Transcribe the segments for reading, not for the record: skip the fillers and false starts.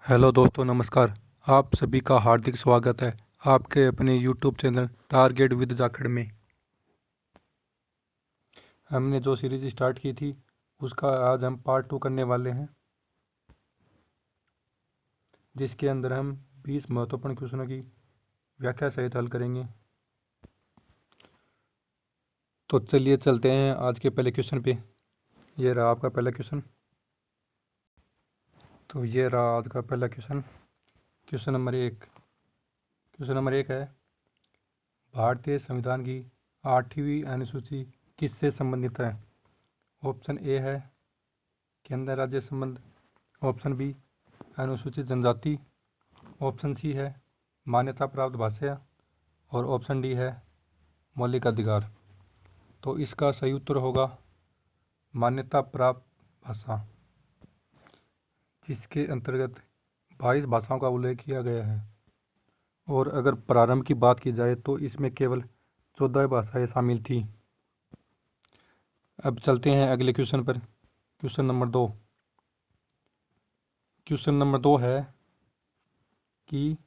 Hello दोस्तों, नमस्कार। आप सभी का हार्दिक स्वागत है आपके अपने YouTube channel target with Jakhar में। हमने जो सीरीज स्टार्ट की थी उसका आज हम पार्ट 2 करने वाले हैं, जिसके अंदर हम 20 महत्वपूर्ण क्वेश्चनों की व्याख्या सहित हल करेंगे। तो चलिए चलते हैं आज के पहले क्वेश्चन पे। ये रहा आपका पहला क्वेश्चन। तो ये रहा आज का पहला क्वेश्चन। क्वेश्चन नंबर एक है, भारतीय संविधान की 8वीं अनुसूची किससे संबंधित है? ऑप्शन ए है केंद्र राज्य संबंध, ऑप्शन बी अनुसूचित जनजाति, ऑप्शन सी है मान्यता प्राप्त भाषा और ऑप्शन डी है मौलिक अधिकार। तो इसका सही उत्तर होगा मान्यता प्राप्त भाषा, जिसके अंतर्गत 22 भाषाओं का उल्लेख किया गया है। और अगर प्रारंभ की बात की जाए तो इसमें केवल 14 भाषाएं शामिल थी। अब चलते हैं अगले क्वेश्चन पर। क्वेश्चन नंबर दो है कि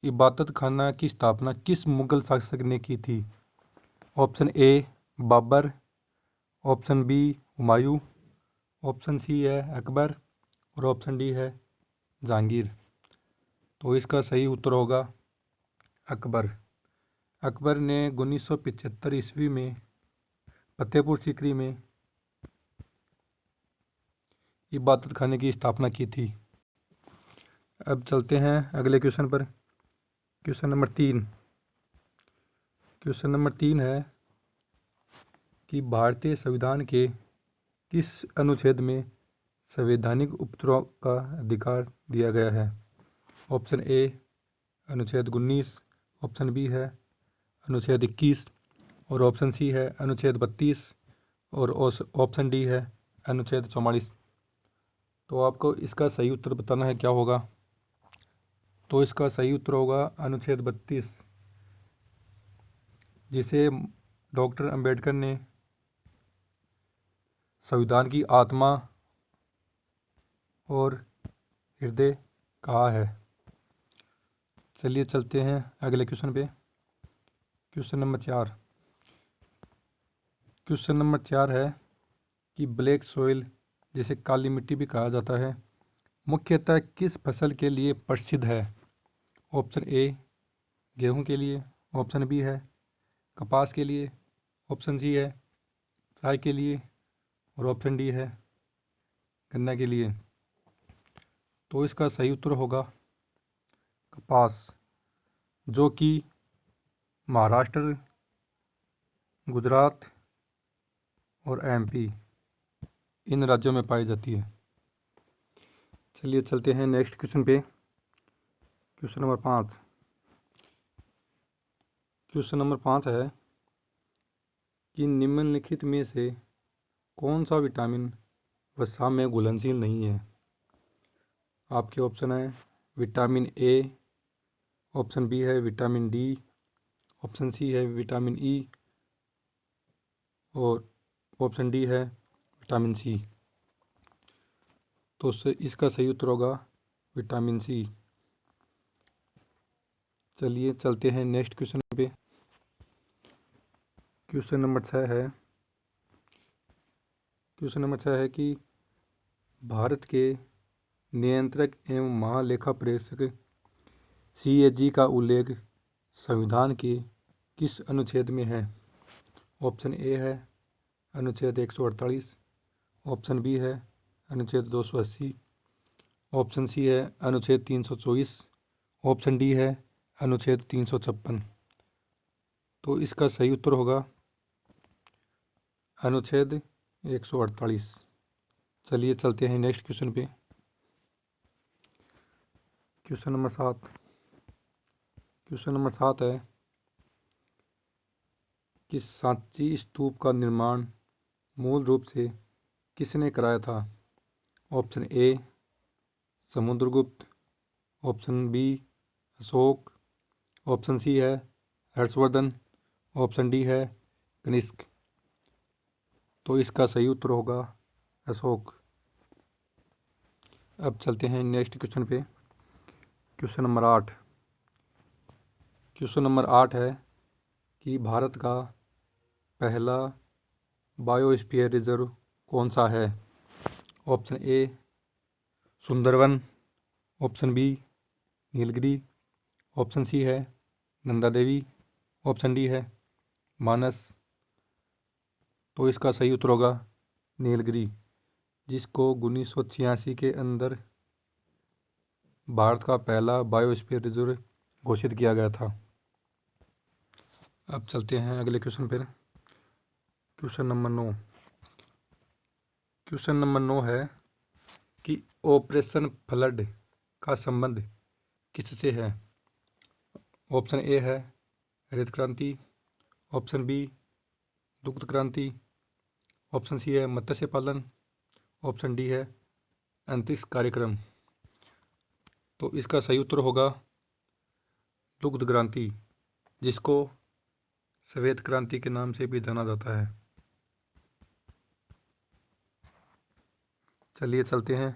इबादत खाना की स्थापना किस मुगल शासक ने की थी? Option A Babar, option B Humayun, option C है अकबर और ऑप्शन डी है जहांगीर। तो इसका सही उत्तर होगा अकबर। अकबर ने 1975 ईस्वी में फतेहपुर सीकरी में इबादत खाने की स्थापना की थी। अब चलते हैं अगले क्वेश्चन पर। क्वेश्चन नंबर तीन है कि भारतीय संविधान के किस अनुच्छेद में संवैधानिक उपचारों का अधिकार दिया गया है? ऑप्शन ए अनुच्छेद 19, ऑप्शन बी है अनुच्छेद 21 और ऑप्शन सी है अनुच्छेद 32 और ऑप्शन डी है अनुच्छेद 44। तो आपको इसका सही उत्तर बताना है क्या होगा। तो इसका सही उत्तर होगा अनुच्छेद 32, जिसे डॉक्टर अंबेडकर ने संविधान की आत्मा और हृदय कहा है। चलिए चलते हैं अगले क्वेश्चन पे। क्वेश्चन नंबर चार है कि ब्लैक सॉइल, जिसे काली मिट्टी भी कहा जाता है, मुख्यतः किस फसल के लिए प्रसिद्ध है? ऑप्शन ए गेहूं के लिए, ऑप्शन बी है कपास के लिए, ऑप्शन सी है चाय के लिए और ऑप्शन डी है गन्ना के लिए। तो इसका सही उत्तर होगा कपास, जो कि महाराष्ट्र, गुजरात और एमपी इन राज्यों में पाई जाती है। चलिए चलते हैं नेक्स्ट क्वेश्चन पे। क्वेश्चन नंबर पाँच है कि निम्नलिखित में से कौन सा विटामिन वसा में घुलनशील नहीं है? आपके ऑप्शन है विटामिन ए, ऑप्शन बी है विटामिन डी, ऑप्शन सी है विटामिन ई और ऑप्शन डी है विटामिन सी। तो इसका सही उत्तर होगा विटामिन सी। चलिए चलते हैं नेक्स्ट क्वेश्चन पे। क्वेश्चन नंबर छः है कि भारत के नियंत्रक एवं महालेखा परीक्षक CAG का उल्लेख संविधान के किस अनुच्छेद में है? ऑप्शन ए है अनुच्छेद 148, ऑप्शन बी है अनुच्छेद 280, ऑप्शन सी है अनुच्छेद 324, ऑप्शन डी है अनुच्छेद 356। तो इसका सही उत्तर होगा अनुच्छेद 148। चलिए चलते हैं नेक्स्ट क्वेश्चन पे। क्वेश्चन नंबर सात है कि सांची स्तूप का निर्माण मूल रूप से किसने कराया था? Option A Samudragupta, option B Ashoka, option C है हर्षवर्धन, ऑप्शन डी है कनिष्क। तो इसका सही उत्तर होगा अशोक। अब चलते हैं नेक्स्ट क्वेश्चन पे। Question number 8। क्वेश्चन नंबर 8 है कि भारत का पहला बायोस्फीयर रिजर्व कौन सा है? Option A Sundarban, option B Nilgiri, option C है नंदा देवी, ऑप्शन डी है मानस। तो इसका सही उत्तर होगा नीलगिरी, जिसको 1986 के अंदर भारत का पहला बायोस्फीयर रिजर्व घोषित किया गया था। अब चलते हैं अगले क्वेश्चन पर। Question number 9। क्वेश्चन नंबर 9 है कि ऑपरेशन फ्लड का संबंध किससे है? ऑप्शन ए है हरित क्रांति, ऑप्शन बी दुग्ध क्रांति, ऑप्शन सी है मत्स्य पालन, ऑप्शन डी है अंतरिक्ष कार्यक्रम। तो इसका सही उत्तर होगा दुग्ध क्रांति, जिसको श्वेत क्रांति के नाम से भी जाना जाता है। चलिए चलते हैं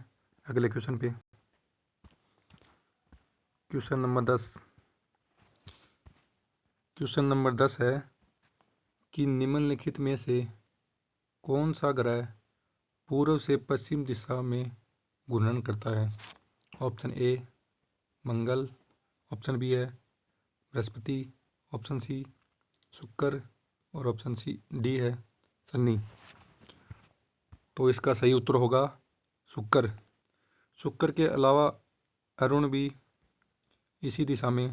अगले क्वेश्चन पे। Question number 10। क्वेश्चन नंबर 10 है कि निम्नलिखित में से कौन सा ग्रह पूर्व से पश्चिम दिशा में घूर्णन करता है? Option A Mangal, option B है बृहस्पति, ऑप्शन सी शुक्र और ऑप्शन सी डी है शनि। तो इसका सही उत्तर होगा शुक्र। शुक्र के अलावा अरुण भी इसी दिशा में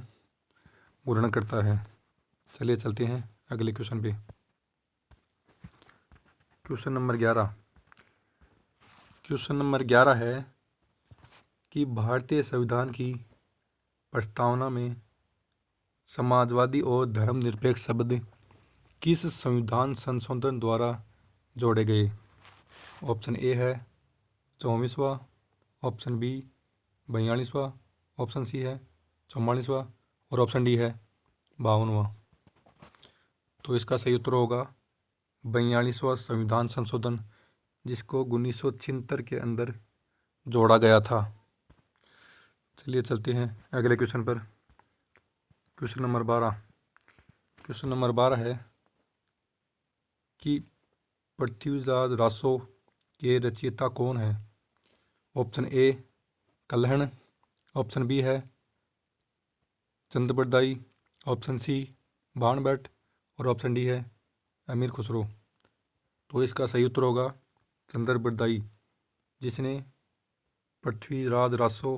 घूर्णन करता है। चलिए चलते हैं अगले क्वेश्चन पे। Question number 11। क्वेश्चन नंबर 11 है कि भारतीय संविधान की प्रस्तावना में समाजवादी और धर्मनिरपेक्ष शब्द किस संविधान संशोधन द्वारा जोड़े गए? ऑप्शन ए है 24वां, ऑप्शन बी 42वां, ऑप्शन सी है 44वां और ऑप्शन डी है 52वां। तो इसका सही उत्तर होगा 42वां संविधान संशोधन, जिसको 1976 के अंदर जोड़ा गया था। चलिए चलते हैं अगले क्वेश्चन पर। Question number 12। क्वेश्चन नंबर 12 है कि पृथ्वीराज रासो के रचयिता कौन है? Option A Kalhana, option B है चंद्रबरदाई, ऑप्शन सी बाणभट्ट और ऑप्शन डी है अमीर खुसरो। तो इसका सही उत्तर होगा चंद्रबरदाई, जिसने पृथ्वीराज रासो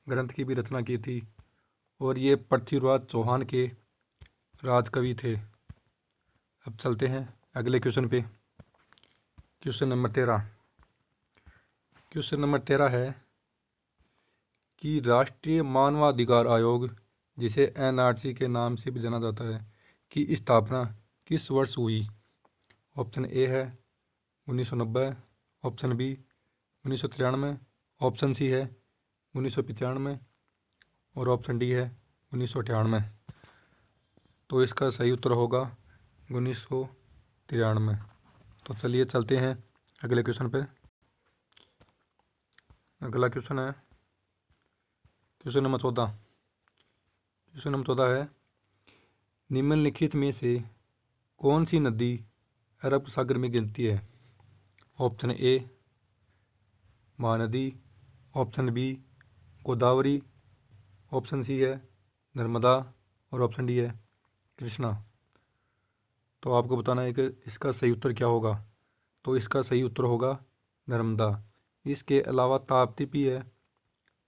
ग्रंथ की भी रचना की थी और ये पृथ्वीराज चौहान के राजकवि थे। अब चलते हैं अगले क्वेश्चन पे। Question number 13। क्वेश्चन नंबर 13 है कि राष्ट्रीय मानवाधिकार आयोग, जिसे एनआरसी के नाम से भी जाना जाता है, की स्थापना किस वर्ष हुई? ऑप्शन ए है 1990, ऑप्शन बी 1993, ऑप्शन सी है 1995 और ऑप्शन डी है 1998। तो इसका सही उत्तर होगा 1993। तो चलिए चलते हैं अगले क्वेश्चन पे। अगला क्वेश्चन है क्वेश्चन नंबर 14। क्वेश्चन नंबर 14 है निम्नलिखित में से कौन सी नदी अरब सागर में गिरती है? Option A Mahanadi, option B Godavari, option C है नर्मदा और ऑप्शन डी है कृष्णा। तो आपको बताना है कि इसका सही उत्तर क्या होगा। तो इसका सही उत्तर होगा नर्मदा। इसके अलावा ताप्ती भी है,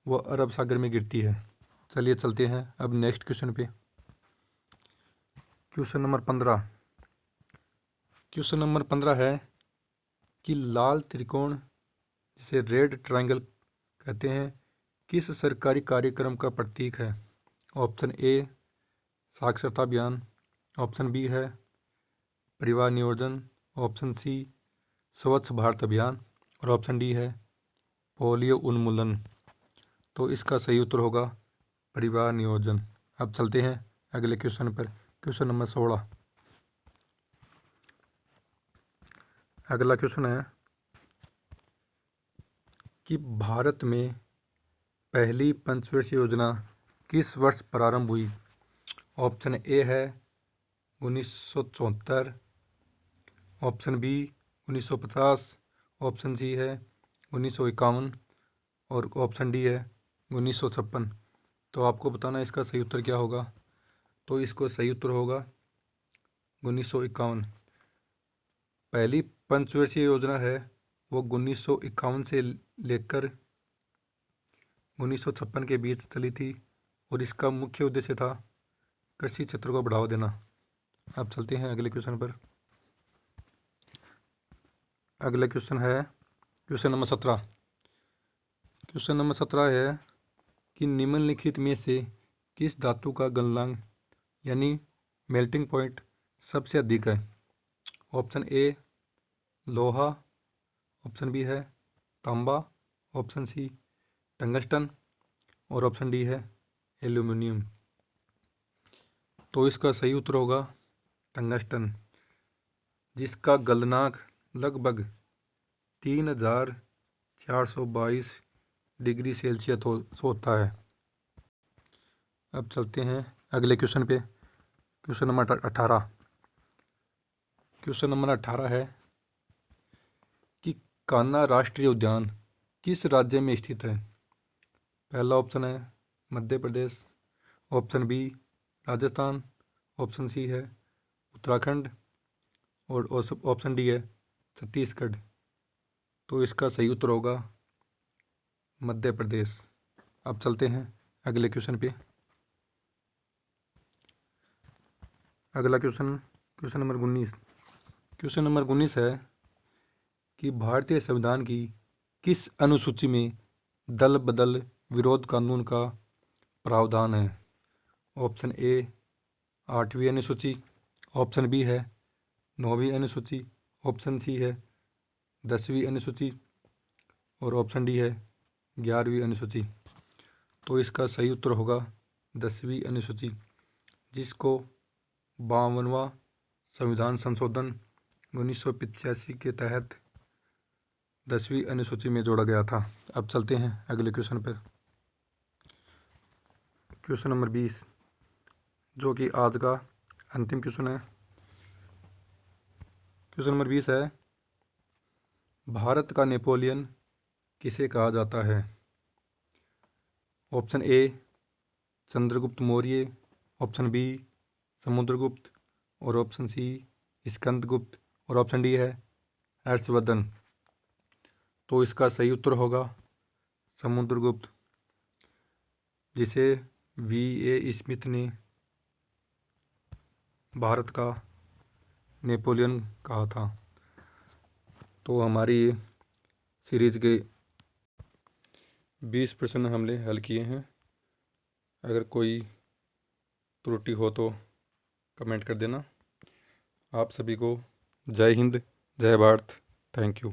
वो अरब सागर में गिरती है। चलिए चलते हैं अब नेक्स्ट क्वेश्चन पे। Question number 15। क्वेश्चन नंबर 15 है कि लाल त्रिकोण, जिसे रेड ट्रायंगल कहते हैं, किस सरकारी कार्यक्रम का प्रतीक है? ऑप्शन ए साक्षरता अभियान, ऑप्शन बी है परिवार नियोजन, ऑप्शन सी स्वच्छ भारत अभियान और ऑप्शन डी है पोलियो उन्मूलन। तो इसका सही उत्तर होगा परिवार नियोजन। अब चलते हैं अगले क्वेश्चन पर। Question number 16। अगला क्वेश्चन है कि भारत में पहली पंचवर्षीय योजना किस वर्ष प्रारंभ हुई। ऑप्शन ए है 1974, ऑप्शन बी 1950, ऑप्शन सी है 1951 और ऑप्शन डी है 1956। तो आपको बताना इसका सही उत्तर क्या होगा। तो इसको सही उत्तर होगा 1951। पहली पंचवर्षीय योजना है वो 1951 से लेकर 1956 के बीच चली थी और इसका मुख्य उद्देश्य था कृषि क्षेत्र को बढ़ावा देना। अब चलते हैं अगले क्वेश्चन पर। अगला क्वेश्चन है क्वेश्चन नंबर 17। क्वेश्चन नंबर 17 है कि निम्नलिखित में से किस धातु का गलनांक यानी मेल्टिंग पॉइंट सबसे अधिक है। ऑप्शन ए लोहा, ऑप्शन बी है तांबा, ऑप्शन सी टंगस्टन और ऑप्शन डी है एल्यूमिनियम। तो इसका सही उत्तर होगा टंगस्टन, जिसका गलनांक लगभग 3422 डिग्री सेल्सियस होता है। अब चलते हैं अगले क्वेश्चन पे। Question number 18। क्वेश्चन नंबर 18 है कि कान्हा राष्ट्रीय उद्यान किस राज्य में स्थित है। पहला ऑप्शन है Madhya Pradesh, option B Rajasthan, option C है उत्तराखंड और ऑप्शन डी है छत्तीसगढ़। तो इसका सही उत्तर होगा मध्य प्रदेश। अब चलते हैं अगले क्वेश्चन पे। अगला question question number 19। Question number 19 है कि भारतीय संविधान की किस अनुसूची में दल बदल विरोध कानून का प्रावधान है। ऑप्शन ए 8वीं अनुसूची, ऑप्शन बी है 9वीं अनुसूची, ऑप्शन सी है 10वीं अनुसूची और ऑप्शन डी है 11वीं अनुसूची। तो इसका सही उत्तर होगा 10वीं अनुसूची, जिसको 52वां संविधान संशोधन 1985 के तहत 10वीं अनुसूची में जोड़ा गया था। अब चलते हैं अगले क्वेश्चन पर। क्वेश्चन नंबर 20 जो कि आज का अंतिम क्वेश्चन है। क्वेश्चन नंबर 20 है भारत का नेपोलियन किसे कहा जाता है। Option A Chandragupta Maurya, option B Samudragupta और ऑप्शन सी स्कंदगुप्त और ऑप्शन डी है हर्षवर्धन। तो इसका सही उत्तर होगा समुद्रगुप्त, जिसे V.A. स्मिथ ने भारत का नेपोलियन कहा था। तो हमारी सीरीज के 20 प्रश्न हमने हल किए हैं। अगर कोई त्रुटि हो तो कमेंट कर देना। आप सभी को जय हिंद, जय भारत, थैंक यू।